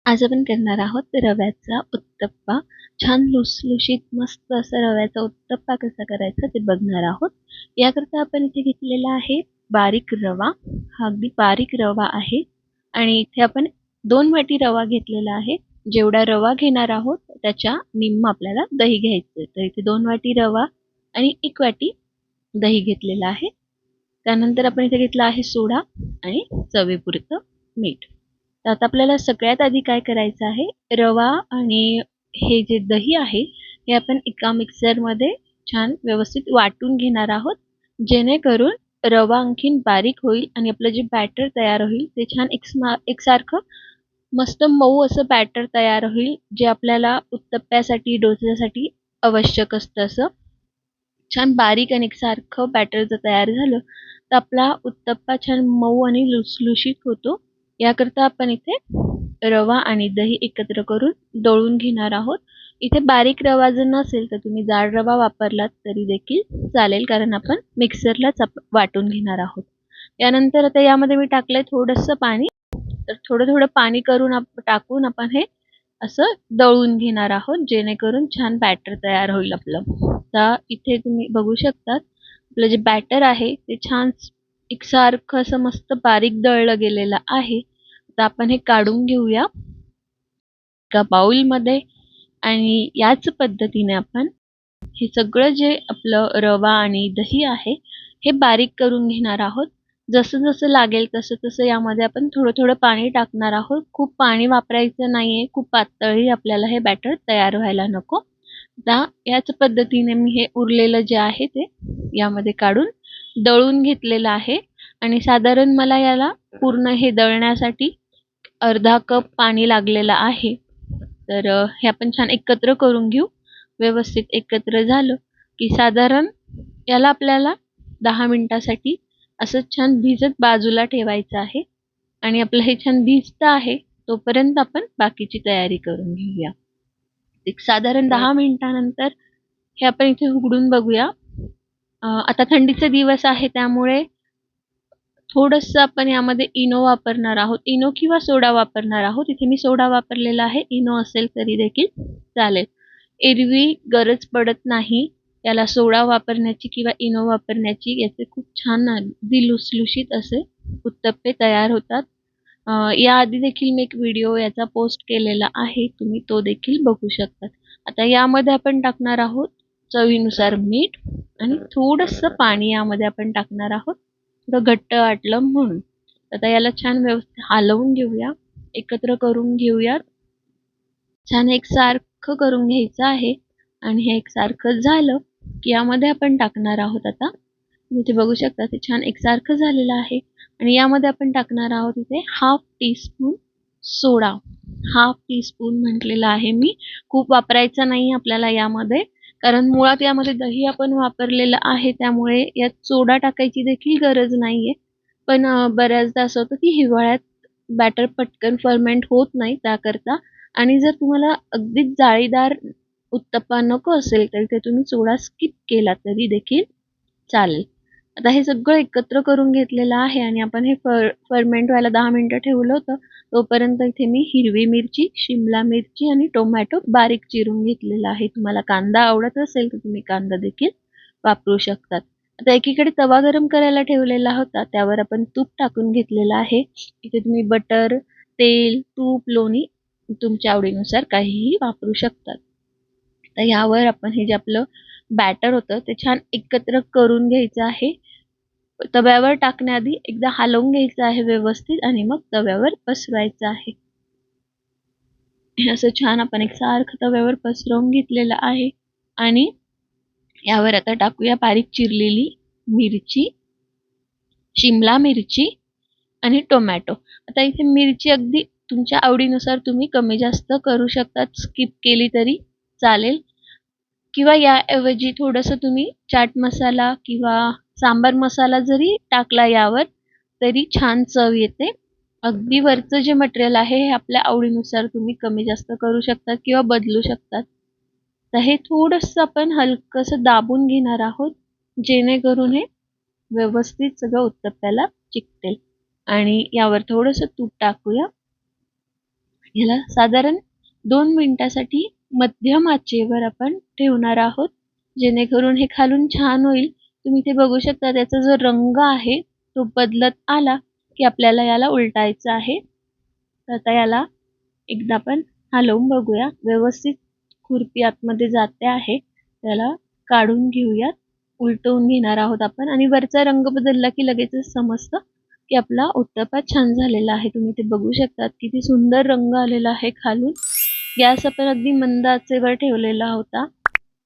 आज आपण करणार आहोत रव्याचा उत्तप्पा. छान लुसलुशीत मस्त असा रव्याचा उत्तप्पा कसा करायचा ते बघणार आहोत. याकरता आपण इथे घेतलेला आहे बारीक रवा. हा अगदी बारीक रवा आहे आणि इथे आपण 2 वाटी रवा घेतलेला आहे. जेवढा रवा घेणार आहोत त्याच्या निम्म आपल्याला दही घ्यायचं. तर इथे 2 वाटी रवा आणि 1 वाटी दही घेतलेला आहे. त्यानंतर आपण इथे घेतला आहे सोडा आणि चवीपुरतं मीठ. तर आता आपल्याला सगळ्यात आधी काय करायचं आहे, रवा आणि हे जे दही आहे हे आपण एका मिक्सरमध्ये छान व्यवस्थित वाटून घेणार आहोत, जेणेकरून रवा आणखीन बारीक होईल आणि आपलं जे बॅटर तयार होईल ते छान एकसारखं मस्त मऊ असं बॅटर तयार होईल, जे आपल्याला उत्तप्प्यासाठी डोस्यासाठी आवश्यक असतं. असं छान बारीक आणि एकसारखं बॅटर जर तयार झालं तर आपला उत्तप्पा छान मऊ आणि लुसलुशीत होतो. याकरता आपण इथे रवा आणि दही एकत्र करून दळून घेणार आहोत. इथे बारीक रवा जर नसेल तर तुम्ही जाड रवा वापरलात तरी देखील चालेल, कारण आपण मिक्सरलाच वाटून घेणार आहोत. यानंतर आता यामध्ये मी टाकलंय थोडंसं पाणी. तर थोडं थोडं पाणी करून टाकून आपण हे असं दळून घेणार आहोत, जेणेकरून छान बॅटर तयार होईल आपलं. आता इथे तुम्ही बघू शकतात आपलं जे बॅटर आहे ते छान एकसारखं असं मस्त बारीक दळलं गेलेलं आहे. आता आपण हे काढून घेऊया एका बाउलमध्ये आणि याच पद्धतीने आपण हे सगळं जे आपलं रवा आणि दही आहे हे बारीक करून घेणार आहोत. जसं जसं लागेल तसं तसं यामध्ये आपण थोडं थोडं पाणी टाकणार आहोत. खूप पाणी वापरायचं नाहीये, खूप पातळही आपल्याला हे बॅटर तयार व्हायला नको. आता याच पद्धतीने मी हे उरलेलं जे आहे ते यामध्ये काढून दळून घेतलेलं आहे आणि साधारण मला याला पूर्ण हे दळण्यासाठी अर्धा कप पाणी लागलेलं आहे. तर हे आपण छान एकत्र करून घेऊ. व्यवस्थित एकत्र झालं की साधारण याला आपल्याला 10 मिनिटासाठी असं छान भिजत बाजूला ठेवायचं आहे आणि आपलं हे छान भिजतं आहे तोपर्यंत आपण बाकीची तयारी करून घेऊया. एक साधारण 10 मिनिटानंतर हे आपण इथे उघडून बघूया. आता थंडीचे दिवस आहे त्यामुळे थोडंसं आपण यामध्ये इनो वापरणार आहोत. इनो किंवा सोडा वापरणार आहोत. इथे मी सोडा वापरलेला आहे. इनो असेल तरी देखील चालेल. एरवी गरज पडत नाही याला सोडा वापरण्याची किंवा इनो वापरण्याची. याचे खूप छान अगदी लुसलुशीत असे उत्तप्पे तयार होतात. याआधी देखील मी एक व्हिडिओ याचा पोस्ट केलेला आहे, तुम्ही तो देखील बघू शकता. आता यामध्ये आपण टाकणार आहोत चवीनुसार मीठ आणि थोडंसं पाणी यामध्ये आपण टाकणार आहोत, थोडं घट्ट वाटलं म्हणून. आता याला छान व्यवस्थित हलवून घेऊया, एकत्र करून घेऊयात. छान एकसारखं करून घ्यायचं आहे आणि हे एकसारखं झालं की यामध्ये आपण टाकणार आहोत. आता तुम्ही इथे बघू शकता ते छान एकसारखं झालेलं आहे आणि यामध्ये आपण टाकणार आहोत इथे हाफ टीस्पून सोडा. हाफ टीस्पून म्हटलेला आहे मी, खूप वापरायचा नाही आपल्याला यामध्ये, कारण मुळात यामध्ये दही आपण वापरलेलं आहे त्यामुळे यात सोडा टाकायची देखील गरज नाहीये. पण बऱ्याचदा असं होतं की हिवाळ्यात बॅटर पटकन फर्मेंट होत नाही त्याकरता. आणि जर तुम्हाला अगदीच जाळीदार उत्तप्पा नको असेल तर ते तुम्ही सोडा स्किप केला तरी देखील चालेल. आता हे सगळं एकत्र करून घेतलेलं आहे आणि आपण हे फर्मेंट व्हायला 10 मिनिटं ठेवलं होतं. तोपर्यंत इथे मी हिरवी मिरची, शिमला मिरची आणि टोमॅटो बारीक चिरून घेतलेला आहे. तुम्हाला कांदा आवडत असेल तर तुम्ही कांदा देखील वापरू शकतात. आता एकीकडे तवा गरम करायला ठेवलेला होता, त्यावर आपण तूप टाकून घेतलेलं आहे. इथे तुम्ही बटर, तेल, तूप, लोणी तुमच्या आवडीनुसार काहीही वापरू शकतात. तर यावर आपण हे जे आपलं बॅटर होतं ते छान एकत्र करून घ्यायचं आहे. तव्यावर टाकण्याआधी एकदा हलवून घ्यायचं आहे व्यवस्थित आणि मग तव्यावर पसरवायचं आहे. असं छान आपण एकसारखं तव्यावर पसरवून घेतलेलं आहे आणि यावर आता टाकूया बारीक चिरलेली मिरची, शिमला मिरची आणि टोमॅटो. आता इथे मिरची अगदी तुमच्या आवडीनुसार तुम्ही कमी जास्त करू शकतात, स्किप केली तरी चालेल किंवा याऐवजी थोडंसं तुम्ही चाट मसाला किंवा सांबार मसाला जरी टाकला यावर तरी छान चव येते. अगदी वरचं जे मटेरियल आहे हे आपल्या आवडीनुसार तुम्ही कमी जास्त करू शकतात किंवा बदलू शकतात. तर हे थोडंसं आपण हलकंसं दाबून घेणार आहोत, जेणेकरून हे व्यवस्थित सगळं उत्तप्प्याला चिकटेल. आणि यावर थोडंसं तूप टाकूया. याला साधारण 2 मिनिटासाठी मध्यम आचेवर आपण ठेवणार आहोत, जेणेकरून हे खालून छान होईल. तुम्ही ते बघू शकता त्याचा जो रंग आहे तो बदलत आला की आपल्याला याला उलटायचं आहे. तर आता याला एकदा आपण हलवून बघूया. व्यवस्थित खुर्पी आतमध्ये जाते आहे. त्याला काढून घेऊयात. उलटवून घेणार आहोत आपण आणि वरचा रंग बदलला की लगेचच समजतं की आपला उत्तप्पा छान झालेला आहे. तुम्ही ते बघू शकता किती सुंदर रंग आलेला आहे खालून. गॅस आपण अगदी मंद आचेवर ठेवलेला होता.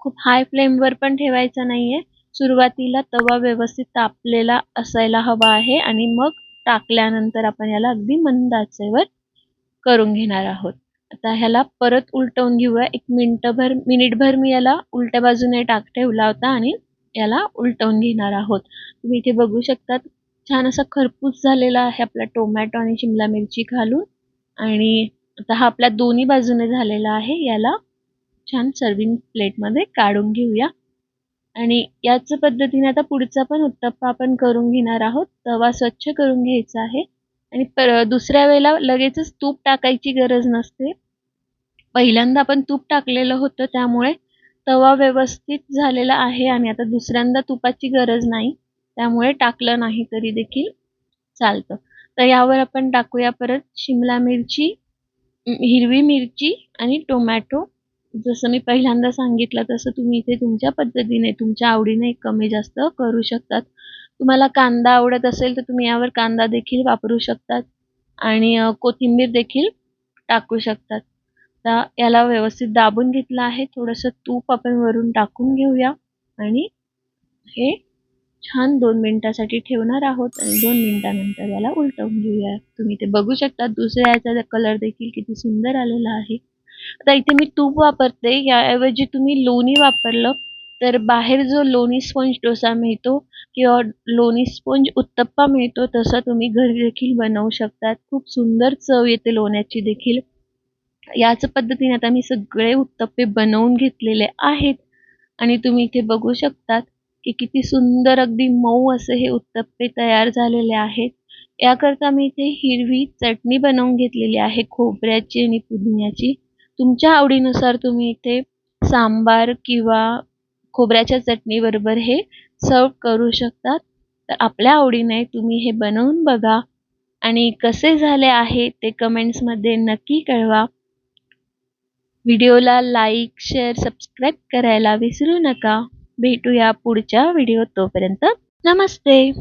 खूप हाय फ्लेमवर पण ठेवायचा नाहीये. सुरुवातीला तवा व्यवस्थित तापलेला असायला हवा आहे आणि मग टाकल्यानंतर आपण याला अगदी मंद आचेवर करून घेणार आहोत. आता ह्याला परत उलटवून घेऊया. एक मिनिटभर मी याला उलट्या बाजूने ठेवला होता आणि याला उलटवून घेणार आहोत. तुम्ही इथे बघू शकता छान असा खरपूस झालेला आहे आपला टोमॅटो आणि शिमला मिरची घालून. आणि आता हा आपल्या दोन्ही बाजूने झालेला आहे. याला छान सर्विंग प्लेटमध्ये काढून घेऊया. आणि याच पद्धतीने आता पुढचा पण उत्तप्पा आपण करून घेणार आहोत. तवा स्वच्छ करून घ्यायचा आहे आणि दुसऱ्या वेळेला लगेचच तूप टाकायची गरज नसते. पहिल्यांदा आपण तूप टाकलेलं होतं त्यामुळे तवा व्यवस्थित झालेला आहे आणि आता दुसऱ्यांदा तुपाची गरज नाही, त्यामुळे टाकलं नाही तरी देखील चालतं. तर यावर आपण टाकूया परत शिमला मिरची, हिरवी मिरची आणि टोमॅटो. जसं मी पहिल्यांदा सांगितलं तसं तुम्ही इथे तुमच्या पद्धतीने तुमच्या आवडीने कमी जास्त करू शकतात. तुम्हाला कांदा आवडत असेल तर तुम्ही यावर कांदा देखील वापरू शकतात आणि कोथिंबीर देखील टाकू शकतात. आता याला व्यवस्थित दाबून घेतलं आहे. थोडंसं तूप आपण वरून टाकून घेऊया आणि हे छान 2 मिनिटासाठी ठेवणार आहोत आणि 2 मिनिटानंतर याला उलटवून घेऊया. तुम्ही ते बघू शकता दुसऱ्या याचा कलर देखील किती सुंदर आलेला आहे. आता इथे मी तूप वापरते. याऐवजी तुम्ही लोणी वापरलं तर बाहेर जो लोणी स्पंज डोसा मिळतो किंवा लोणी स्पंज उत्तप्पा मिळतो तसं तुम्ही घरी देखील बनवू शकतात. खूप सुंदर चव येते लोण्याची देखील. याच पद्धतीने आता मी सगळे उत्तप्पे बनवून घेतलेले आहेत आणि तुम्ही इथे बघू शकतात की किती सुंदर अगदी मऊ असे हे उत्तप्पे तयार झालेले आहेत. याकरता मी इथे हिरवी चटणी बनवून घेतलेली आहे खोबऱ्याची आणि पुदिन्याची. तुमच्या आवडीनुसार तुम्ही इथे सांबार किंवा खोबऱ्याच्या चटणीबरोबर हे सर्व करू शकतात. तर आपल्या आवडीने तुम्ही हे बनवून बघा आणि कसे झाले आहे ते कमेंट्समध्ये नक्की कळवा. व्हिडिओला लाईक, शेअर, सबस्क्राईब करायला विसरू नका. भेटूया पुढच्या व्हिडिओत. तोपर्यंत नमस्ते.